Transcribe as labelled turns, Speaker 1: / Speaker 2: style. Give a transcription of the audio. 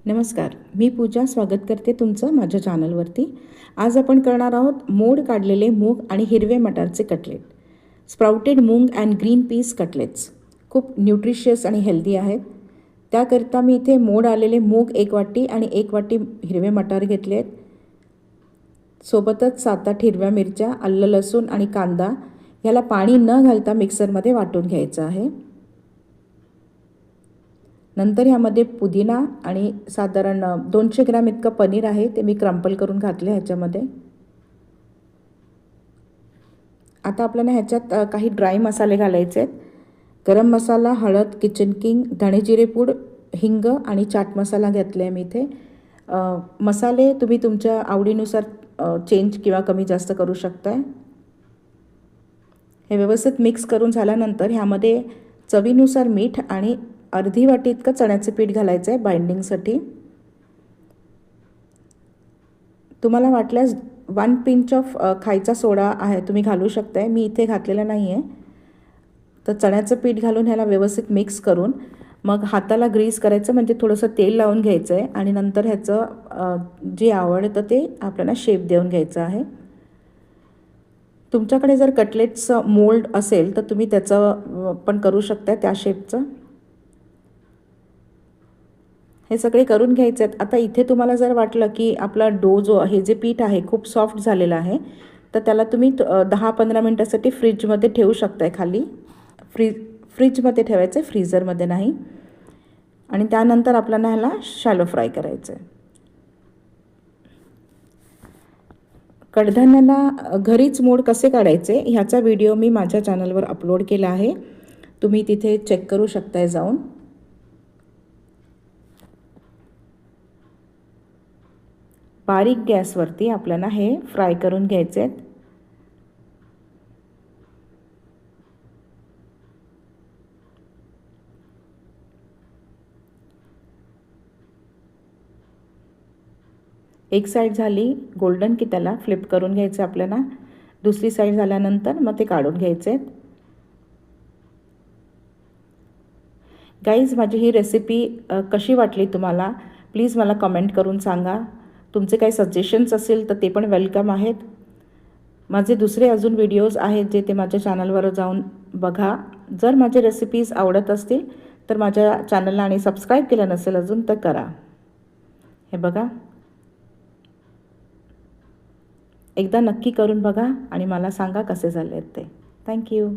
Speaker 1: नमस्कार, मी पूजा स्वागत करते तुमचं माझ्या चॅनलवरती। आज आपण करणार आहोत मोड काढलेले मूग आणि हिरवे मटारचे कटलेट, स्प्राउटेड मूग अँड ग्रीन पीस कटलेट्स। खूप न्यूट्रिशियस आणि हेल्दी आहेत। त्याकरिता मी इथे मोड आलेले मूग 1 वाटी आणि 1 वाटी हिरवे मटार घेतले आहेत। सोबतच 7-8 हिरव्या मिरच्या, आलं लसूण आणि कांदा याला पाणी न घालता मिक्सरमध्ये वाटून घ्यायचं आहे। नंतर यामध्ये पुदिना आणि साधारण 200 ग्रॅम इतकं पनीर आहे, ते मी क्रम्पल करून घातले ह्याच्यामध्ये। आता आपल्याला ह्याच्यात काही ड्राय मसाले घालायचे आहेत। गरम मसाला, हळद, किचन किंग, धणे जिरे पूड, हिंग आणि चाट मसाला घेतले मी इथे। मसाले तुम्ही तुमच्या आवडीनुसार चेंज किंवा कमी जास्त करू शकताय। हे व्यवस्थित मिक्स करून झाल्यानंतर ह्यामध्ये चवीनुसार मीठ आणि अर्धी वाटी इतकं चण्याचं पीठ घालायचं आहे बाइंडिंगसाठी। तुम्हाला वाटल्यास 1 पिंच ऑफ खायचा सोडा आहे तुम्ही घालू शकताय, मी इथे घातलेला नाही आहे। तर चण्याचं पीठ घालून ह्याला व्यवस्थित मिक्स करून मग हाताला ग्रीस करायचं, म्हणजे थोडंसं तेल लावून घ्यायचं आहे आणि नंतर ह्याचं जे आवडतं ते आपल्याला शेप देऊन घ्यायचं आहे। तुमच्याकडे जर कटलेट्सचं मोल्ड असेल तर तुम्ही त्याचं पण करू शकता, त्या शेपचं। हे सगळे करून घ्यायचे आहेत। आता इथे तुम्हाला जर वाटलं की आपला डो जो आहे, जे पीठ आहे खूप सॉफ्ट झालेलं आहे, तर त्याला तुम्ही 10-15 मिनिटासाठी फ्रीजमध्ये ठेवू शकताय खाली। फ्रीजमध्ये ठेवायचं आहे, फ्रीझरमध्ये नाही। आणि त्यानंतर आपल्याला ह्याला शॅलो फ्राय करायचं आहे। कडधान्याला घरीच मोड कसे काढायचे ह्याचा व्हिडिओ मी माझ्या चॅनलवर अपलोड केला आहे, तुम्ही तिथे चेक करू शकताय जाऊन। बारीक गॅसवरती आपल्याला हे फ्राय करून घ्यायचे आहेत। एक साईड झाली गोल्डन की त्याला फ्लिप करून घ्यायचं आपल्याला। दुसरी साईड झाल्यानंतर मग ते काढून घ्यायचे आहेत। गाईज, माझी ही रेसिपी कशी वाटली तुम्हाला प्लीज मला कमेंट करून सांगा। तुमचे काही सजेशन्स असेल तर ते पण वेलकम आहेत। माझे दुसरे अजून व्हिडिओज आहेत जे ते माझ्या चॅनलवर जाऊन बघा। जर माझे रेसिपीज आवडत असतील तर माझ्या चॅनलला आणि सबस्क्राईब केलं नसेल अजून तर करा। हे बघा, एकदा नक्की करून बघा आणि मला सांगा कसे झाले ते। थँक्यू।